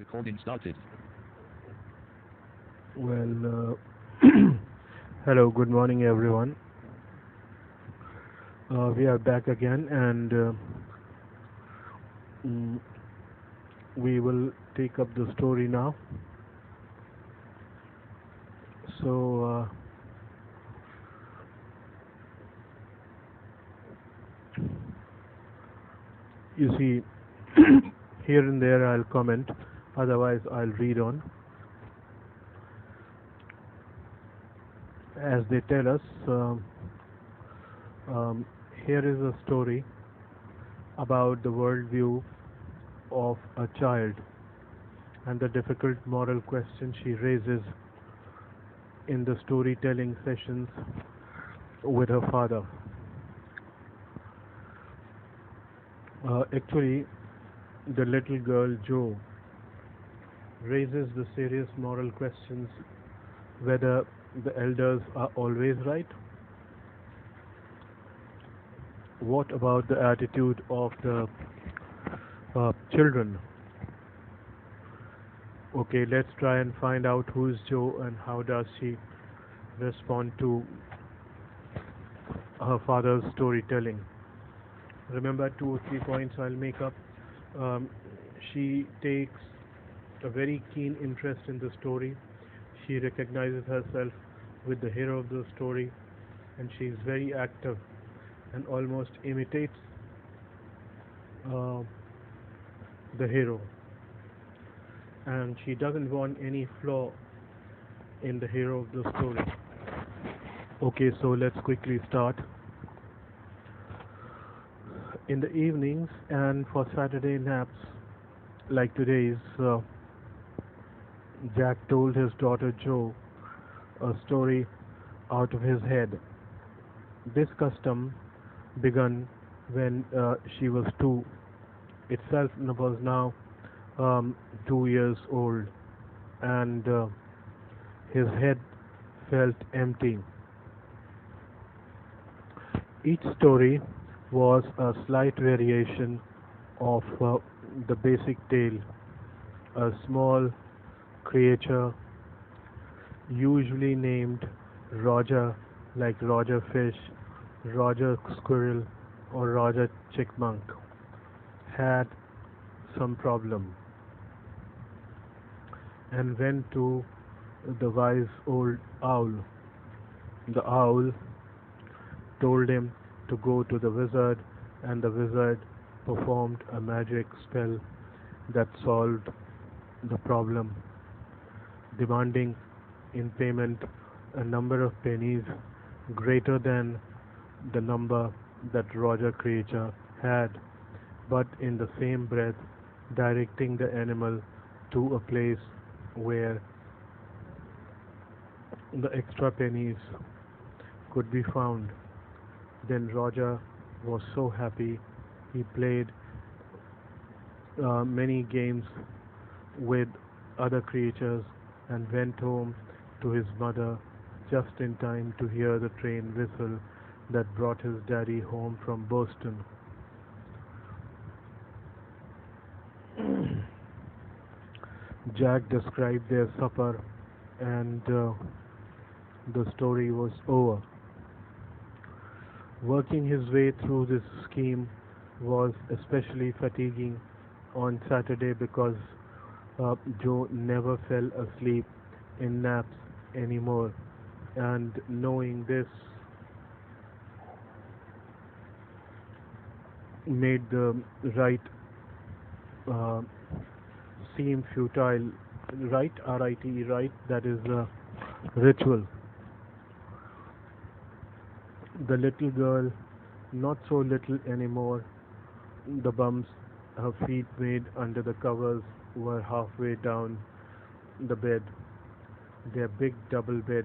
Recording started. Well, hello, good morning, everyone. We are back again, and mm, we will take up the story now. So, you see, here and there I'll comment, otherwise, I'll read on. As they tell us, um, here is a story about the worldview of a child and the difficult moral questions she raises in the storytelling sessions with her father. Actually, the little girl Jo raises the serious moral questions whether the elders are always right. What about the attitude of the children? Okay, let's try and find out who is Jo and how does she respond to her father's storytelling. Remember, 2 or 3 points I'll make up. Um, she takes a very keen interest in the story. She recognizes herself with the hero of the story, and she is very active and almost imitates uh, the hero. And she doesn't want any flaw in the hero of the story. Okay, so let's quickly start. In the evenings and for Saturday naps, like today's, Jack told his daughter Jo a story out of his head. This custom began when she was two. Itself was now 2 years old, and his head felt empty. Each story was a slight variation of the basic tale. A small creature, usually named Roger, like Roger Fish, Roger Squirrel, or Roger Chipmunk, had some problem and went to the wise old owl. The owl told him to go to the wizard, and the wizard performed a magic spell that solved the problem, demanding in payment a number of pennies greater than the number that Roger Creature had, but in the same breath directing the animal to a place where the extra pennies could be found. Then Roger was so happy he played many games with other creatures and went home to his mother just in time to hear the train whistle that brought his daddy home from Boston. Jack described their supper, and the story was over. Working his way through this scheme was especially fatiguing on Saturday because Joe never fell asleep in naps anymore, and knowing this made the right uh, seem futile. Right, R-I-T, right, that is a ritual. The little girl, not so little anymore, the bumps her feet made under the covers were halfway down the bed, their big double bed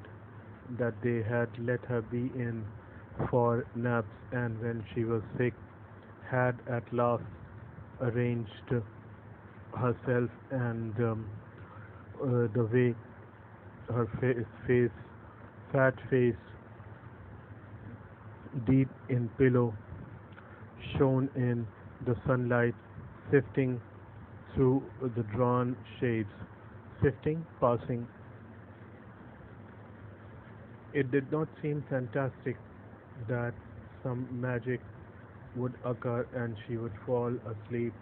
that they had let her be in for naps, and when she was sick had at last arranged herself, and the way her fat face, deep in pillow, shone in the sunlight, sifting through the drawn shades, sifting, passing. It did not seem fantastic that some magic would occur and she would fall asleep,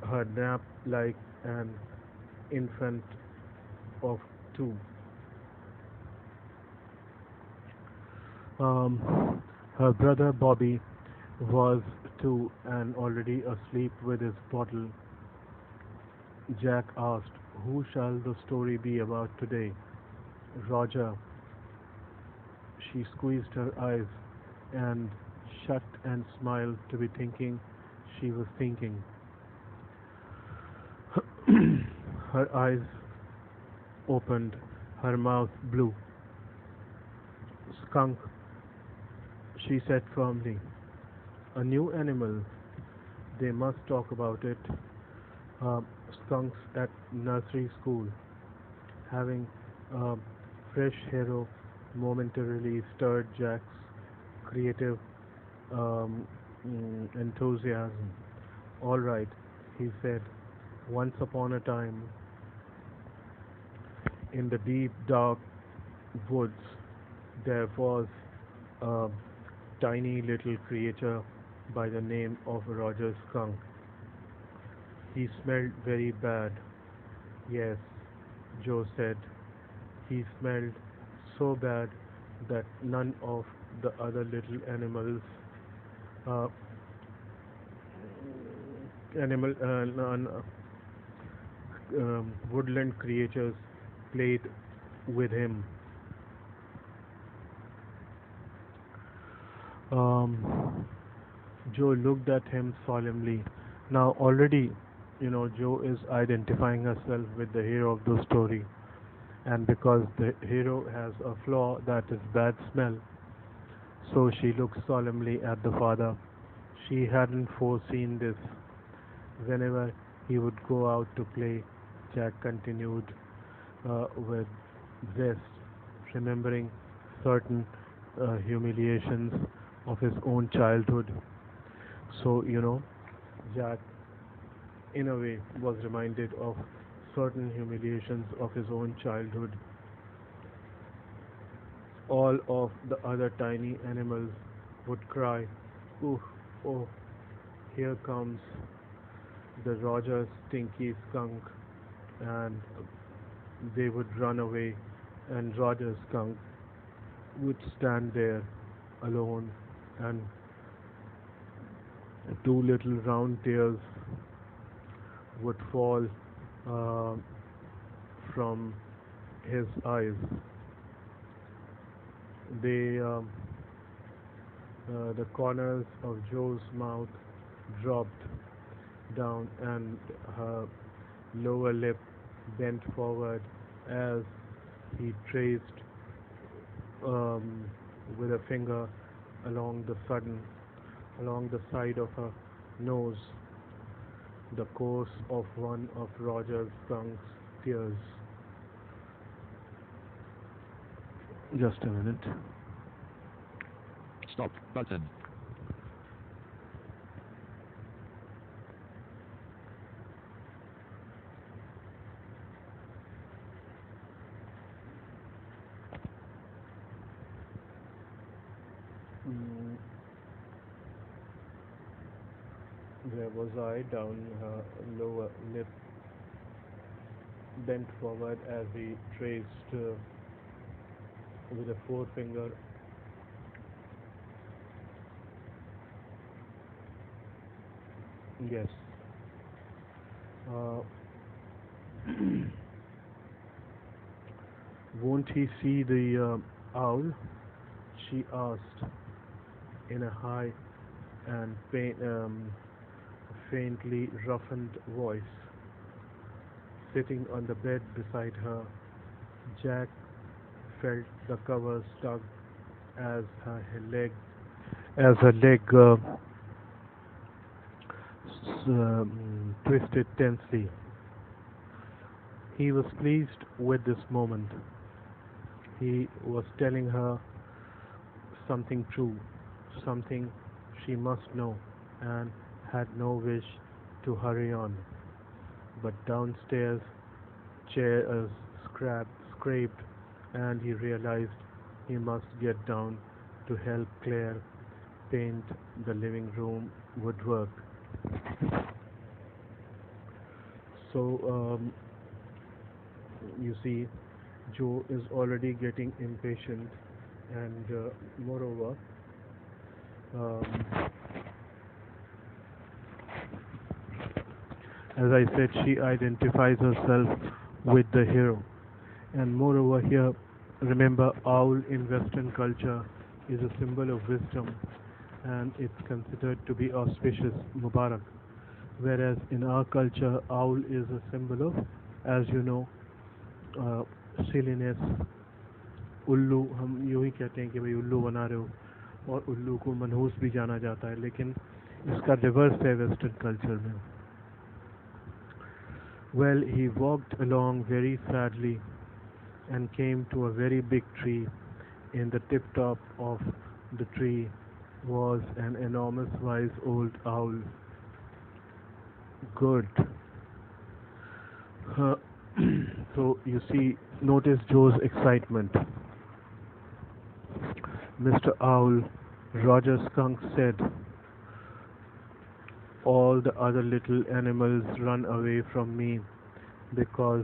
her nap like an infant of two. Her brother Bobby was too and already asleep with his bottle. Jack asked, "Who shall the story be about today?" "Roger." She squeezed her eyes and shut and smiled to be thinking she was thinking. Her eyes opened, her mouth blue. "Skunk," she said firmly. "A new animal. They must talk about it." Skunks at nursery school. Having a fresh hero momentarily stirred Jack's creative enthusiasm. "All right," he said. "Once upon a time, in the deep, dark woods, there was a tiny little creature by the name of Roger Skunk. He smelled very bad." "Yes," Joe said. "He smelled so bad that none of the other little uh, woodland creatures played with him." Um, Joe looked at him solemnly. Now already, Joe is identifying herself with the hero of the story, and because the hero has a flaw that is bad smell, so she looks solemnly at the father. She hadn't foreseen this. Whenever he would go out to play, Jack continued with zest, remembering certain humiliations of his own childhood. So, Jack, in a way, was reminded of certain humiliations of his own childhood. All of the other tiny animals would cry, "Ooh, oh, here comes the Roger Stinky Skunk," and they would run away, and Roger Skunk would stand there alone, and two little round tears would fall uh, from his eyes. They, the corners of Joe's mouth dropped down, and her lower lip bent forward as he traced um, with a finger along along the side of her nose, the course of one of Roger Skunk's tears. Just a minute. Stop button. Mm, where was I? Down her lower lip bent forward as he traced with a forefinger. Yes. Uh, won't he see the owl? She asked in a high and faintly roughened voice. Sitting on the bed beside her, Jack felt the covers tug as her leg twisted tensely. He was pleased with this moment. He was telling her something true, something she must know, and had no wish to hurry on. but downstairs chairs scraped, and he realized he must get down to help Claire paint the living room woodwork. So, you see, Joe is already getting impatient, and moreover, um, as I said, she identifies herself with the hero. And moreover, here, remember, owl in Western culture is a symbol of wisdom, and it's considered to be auspicious, Mubarak. Whereas in our culture, owl is a symbol of, as you know, uh, silliness. उल्लू हम यूँ ही कहते हैं कि भाई उल्लू बना रहे हो, और उल्लू को मनहूस भी जाना जाता है, लेकिन इसका रिवर्स है वेस्टर्न कल्चर में. Well, he walked along very sadly and came to a very big tree. In the tip top of the tree was an enormous wise old owl. Good. Uh, so you see, notice Joe's excitement. Mr. Owl, Roger Skunk said, all the other little animals run away from me because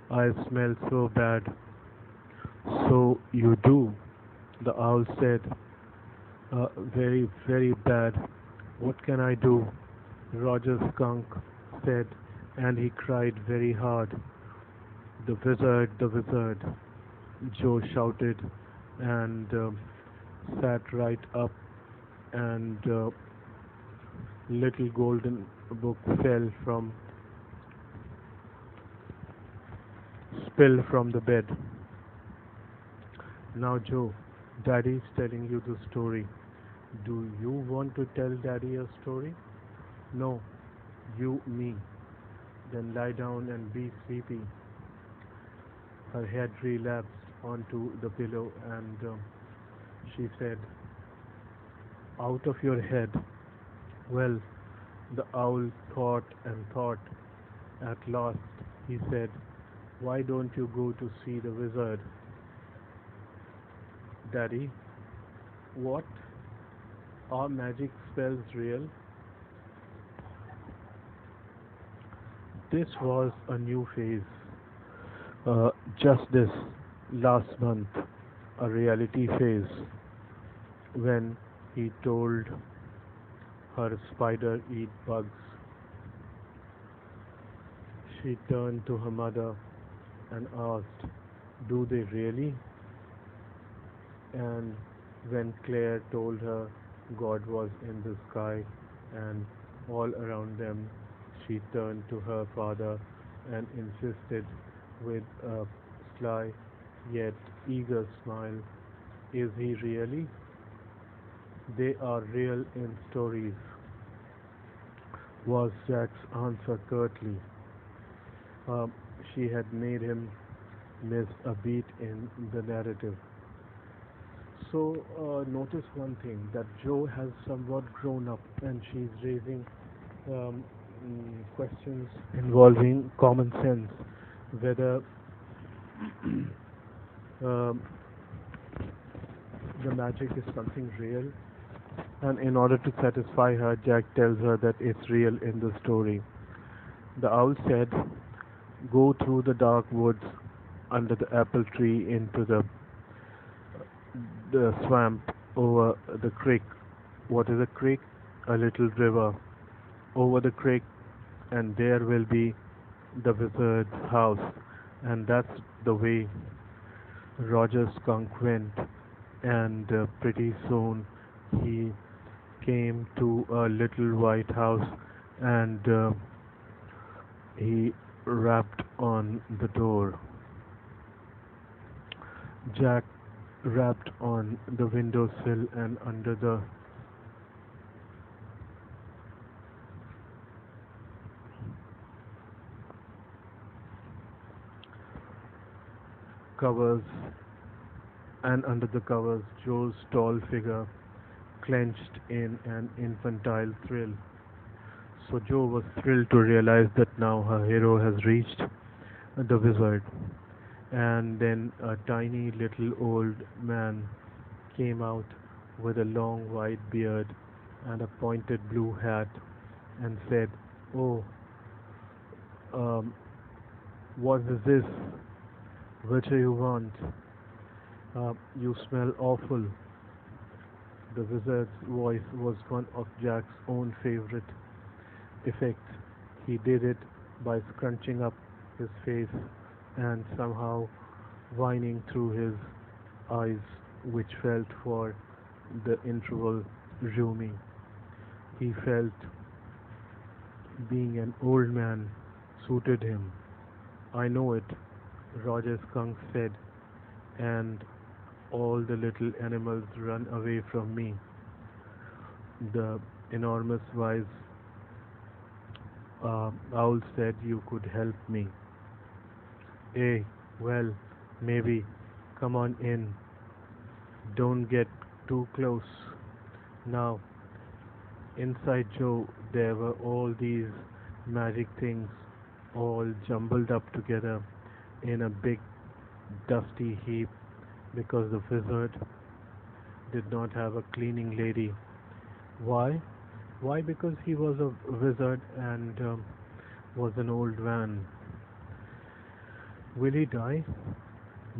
I smell so bad. So you do, the owl said. Very, very bad. What can I do? Roger Skunk said, and he cried very hard. The wizard, the wizard, Joe shouted, and sat right up, and little golden book spilled from the bed. Now, Joe, Daddy's telling you the story. Do you want to tell Daddy a story? No, you, me. Then lie down and be sleepy. Her head relapsed onto the pillow, and she said, out of your head. Well, the owl thought and thought. At last, he said, why don't you go to see the wizard? Daddy, what? Are magic spells real? This was a new phase. Just this last month, a reality phase, when he told her spider eat bugs. She turned to her mother and asked, do they really? And when Claire told her God was in the sky and all around them, she turned to her father and insisted with a sly yet eager smile, is he really? They are real in stories, was Jack's answer curtly. Um, she had made him miss a beat in the narrative. So notice one thing, that Jo has somewhat grown up, and she's raising um, questions involving common sense, whether um, the magic is something real. And in order to satisfy her, Jack tells her that it's real in the story. The owl said, go through the dark woods under the apple tree into the swamp over the creek. What is a creek? A little river. Over the creek, and there will be the wizard's house. And that's the way Roger Skunk went, and pretty soon he came to a little white house, and he rapped on the door. Jack rapped on the windowsill and under the covers, and under the covers Joe's tall figure clenched in an infantile thrill. So Joe was thrilled to realize that now her hero has reached the wizard. And then a tiny little old man came out with a long white beard and a pointed blue hat and said, "Oh, um, what is this? What do you want? You smell awful." The wizard's voice was one of Jack's own favorite effects. He did it by scrunching up his face and somehow whining through his eyes, which felt for the interval roomy. He felt being an old man suited him. "I know it," Roger Skunk said, "and all the little animals run away from me." The enormous wise owl said, "You could help me." "Eh, well, maybe. Come on in. Don't get too close." Now, inside Joe, there were all these magic things all jumbled up together in a big dusty heap because the wizard did not have a cleaning lady. Why? Why? Because he was a wizard and was an old man. Will he die?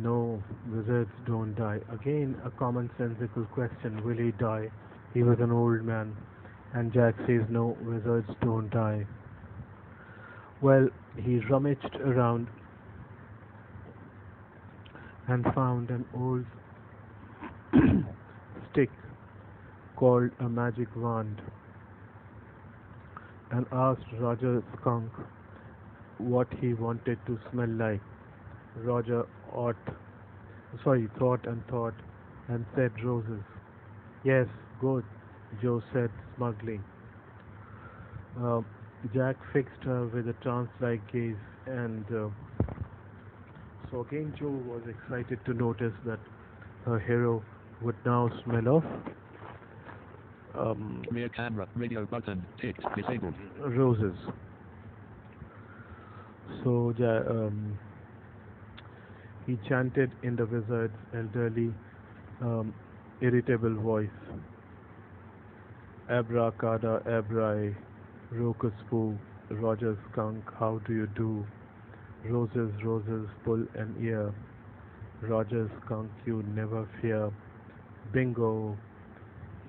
No, wizards don't die. Again, a commonsensical question. Will he die? He was an old man. And Jack says, no, wizards don't die. Well, he rummaged around and found an old stick called a magic wand and asked Roger Skunk what he wanted to smell like. Roger thought and thought and said roses. Yes, good, Joe said smugly. Uh, Jack fixed her with a trance-like gaze, and so again Joe was excited to notice that her hero would now smell of Rear camera, radio button, ticked, disabled. roses. So he chanted in the wizard's elderly, um, irritable voice, "Abracadabra, Rokuspoo, Roger Skunk, how do you do? Roses, roses, pull an ear. Roger Skunk, you never fear. Bingo!"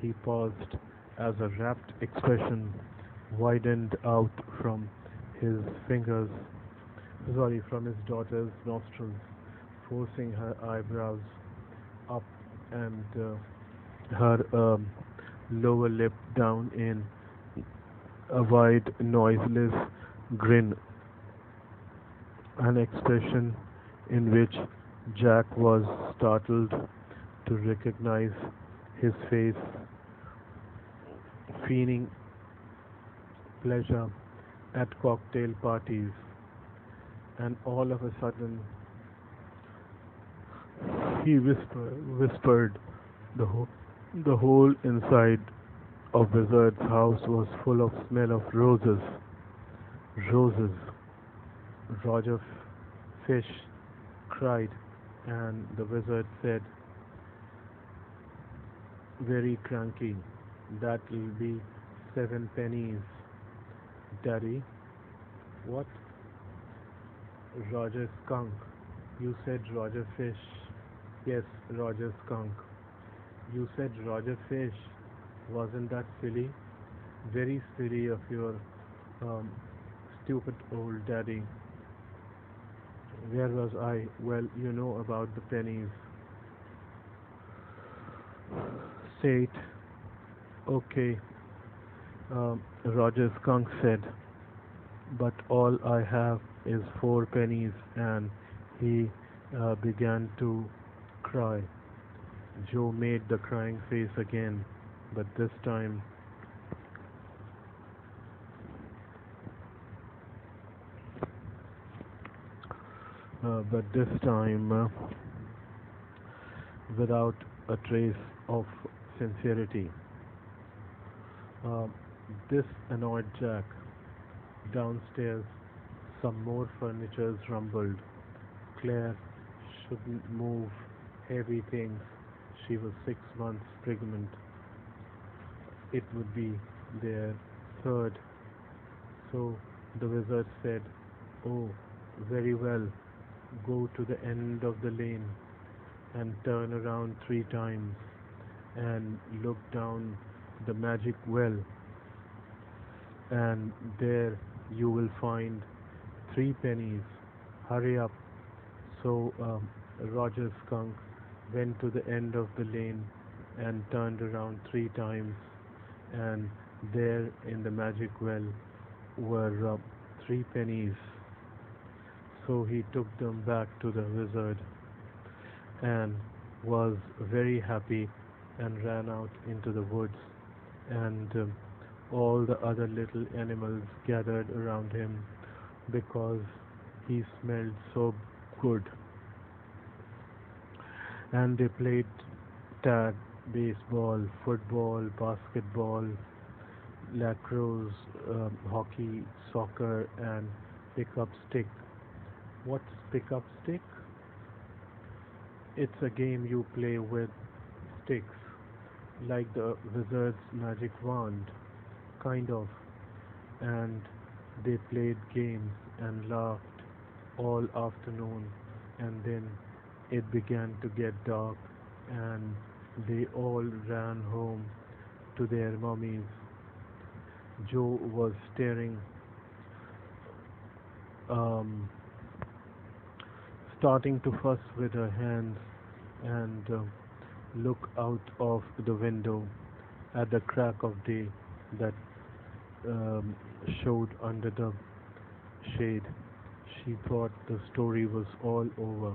He paused as a rapt expression widened out from his fingers, from his daughter's nostrils, forcing her eyebrows up and her lower lip down in a wide, noiseless grin, an expression in which Jack was startled to recognize his face, feigning pleasure at cocktail parties, and all of a sudden he whispered, the whole inside of Wizard's house was full of smell of roses. Roses. Roger Fish cried, and the wizard said, very cranky, "That'll be 7 pennies, Daddy." "What?" "Roger Skunk." "You said Roger Fish." "Yes, Roger Skunk." "You said Roger Fish. Wasn't that silly?" "Very silly of your um, stupid old daddy." "Where was I?" "Well, you know about the pennies." "Say it." "Okay," Roger Skunk said, "but all I have is 4 pennies," and he began to cry. Joe made the crying face again, but this time without a trace of sincerity. Uh, this annoyed Jack. Downstairs, some more furnitures rumbled. Claire shouldn't move heavy things. She was 6 months pregnant. It would be their third. So the wizard said, "Oh, very well. Go to the end of the lane and turn around 3 times and look down the magic well, and there you will find 3 pennies. Hurry up." So Roger Skunk went to the end of the lane and turned around 3 times, and there in the magic well were 3 pennies. So he took them back to the wizard and was very happy and ran out into the woods, and all the other little animals gathered around him because he smelled so good, and they played tag, baseball, football, basketball, lacrosse, hockey, soccer, and pick up stick. What's pick up stick? It's a game you play with sticks, like the wizard's magic wand, kind of. And they played games and laughed all afternoon, and then it began to get dark, and they all ran home to their mummies. Joe was um, starting to fuss with her hands and look out of the window at the crack of day that um, showed under the shade. She thought the story was all over.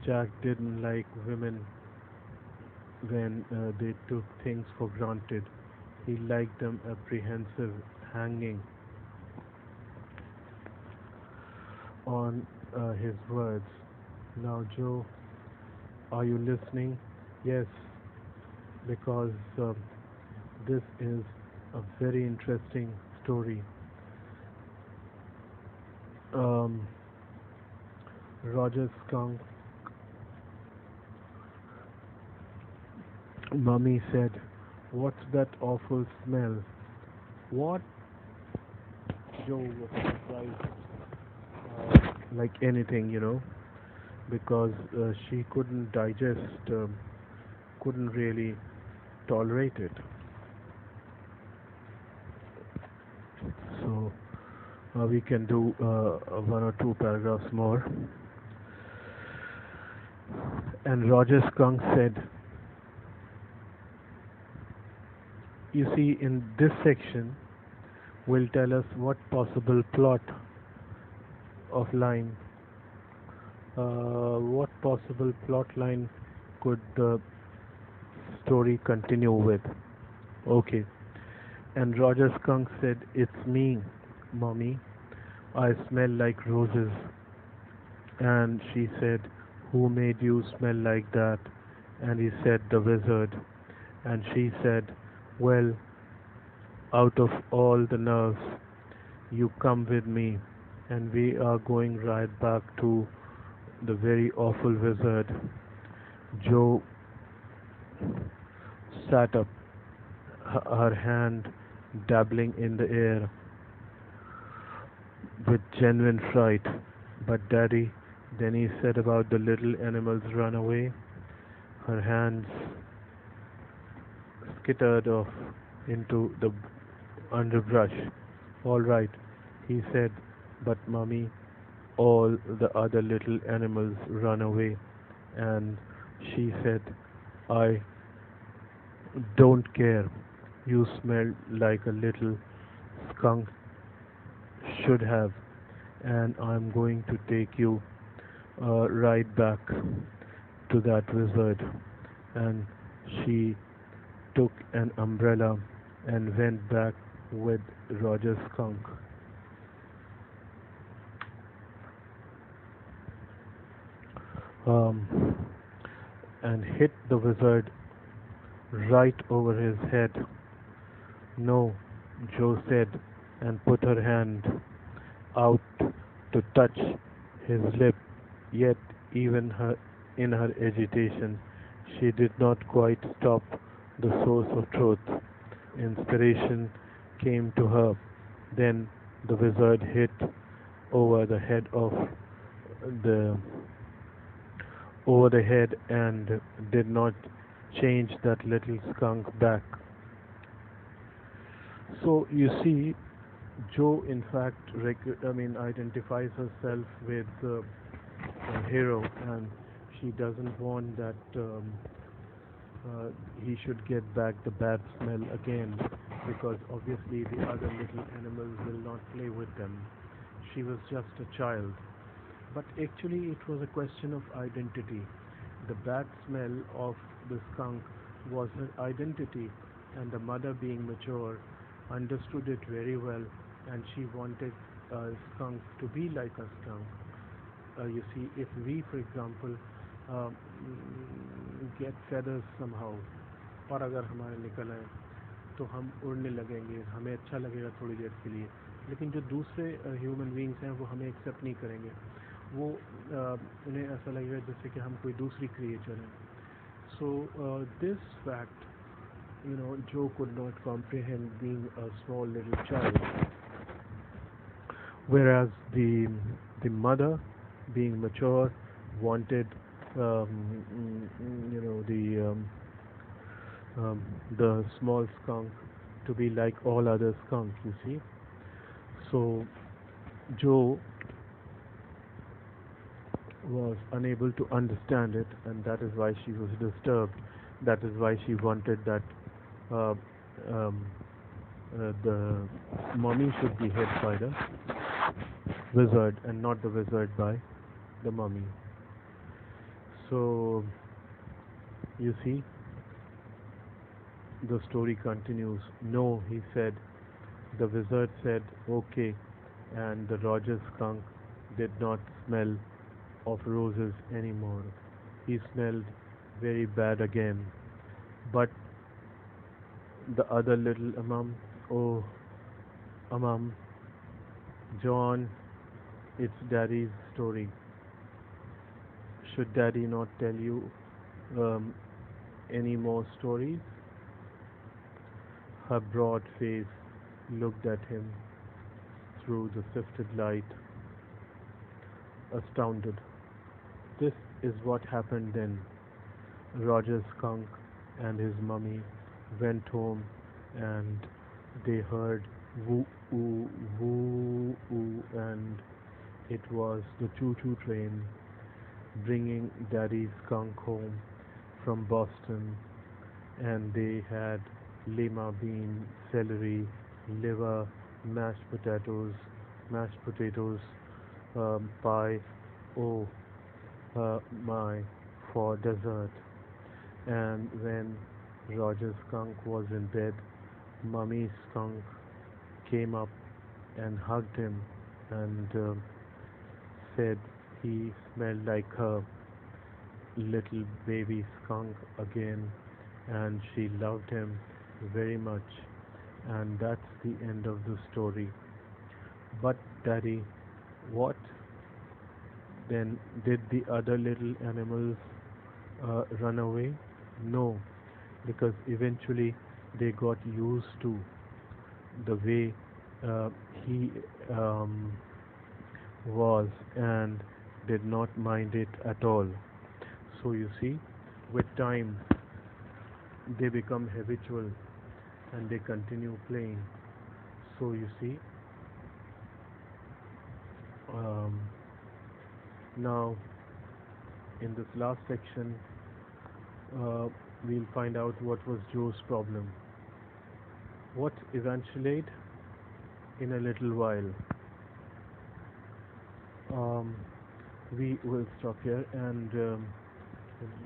Jack didn't like women when they took things for granted. He liked them apprehensive, hanging on his words. Now, Joe, are you listening? Yes, because this is a very interesting story. Um, Roger Skunk Mummy said, "What's that awful smell?" What? Joe was surprised, like anything, because she couldn't digest, couldn't really tolerate it. So we can do 1 or 2 paragraphs more. And Roger Skunk said, "You see, in this section will tell us what possible plot of line, what possible plot line could the story continue with." Okay. And Roger Skunk said, "It's me, Mommy. I smell like roses." And she said, "Who made you smell like that?" And he said, "The wizard." And she said, "Well, out of all the nerves, you come with me, and we are going right back to the very awful wizard." Joe sat up, her hand dabbling in the air with genuine fright. "But Daddy," then he said, "about the little animals run away." Her hands skittered off into the underbrush. "All right," he said, "but Mummy, all the other little animals run away." And she said, "I don't care. You smell like a little skunk should have, and I'm going to take you right back to that wizard." And she took an umbrella and went back with Roger Skunk, um, and hit the wizard right over his head. "No," Joe said, and put her hand out to touch his lip, yet even in her agitation, she did not quite stop the source of truth. Inspiration came to her. Then the wizard hit over the head of the over the head and did not change that little skunk back. So you see, Jo in fact identifies herself with a hero, and she doesn't want that he should get back the bad smell again, because obviously the other little animals will not play with them. She was just a child. But actually, it was a question of identity. The bad smell of the skunk was her identity, and the mother, being mature, understood it very well, and she wanted a skunk to be like a skunk. You see, if we, for example, uh, get feathers somehow, और अगर हमारे निकल आए तो हम उड़ने लगेंगे, हमें अच्छा लगेगा थोड़ी देर के लिए, लेकिन जो दूसरे ह्यूमन बींग्स हैं वो हमें एक्सेप्ट नहीं करेंगे, वो उन्हें ऐसा लगेगा जैसे कि हम कोई दूसरी क्रिएचर हैं. So this fact, Joe could not comprehend being a small little child, whereas the mother, being mature, wanted the small skunk to be like all other skunks. You see, so Joe was unable to understand it, and that is why she was disturbed. That is why she wanted that uh, um, the mummy should be hit by the wizard and not the wizard by the mummy. So you see, the story continues. No, he said. The wizard said, okay, and the Roger skunk did not smell of roses anymore. He smelled very bad again. But the other little oh, John, it's Daddy's story. Should Daddy not tell you any more stories? Her broad face looked at him through the sifted light, astounded. This is what happened then. Roger skunk and his mummy went home, and they heard woo oo woo oo, and it was the choo-choo train bringing Daddy skunk home from Boston, and they had lima bean, celery, liver, mashed potatoes, pie, oh my, for dessert. And when Roger skunk was in bed, Mummy skunk came up and hugged him, and said he smelled like her little baby skunk again, and she loved him very much. And that's the end of the story. But Daddy, what then? Did the other little animals run away? No, because eventually they got used to the way he was, and did not mind it at all. So you see, with time they become habitual, and they continue playing. So you see, um, now in this last section, we'll find out what was Joe's problem. What eventuated in a little while. Um, we will stop here, and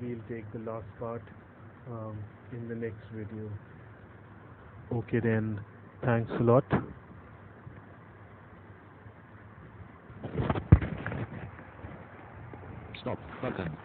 we'll take the last part in the next video. Okay then, thanks a lot. Stop button.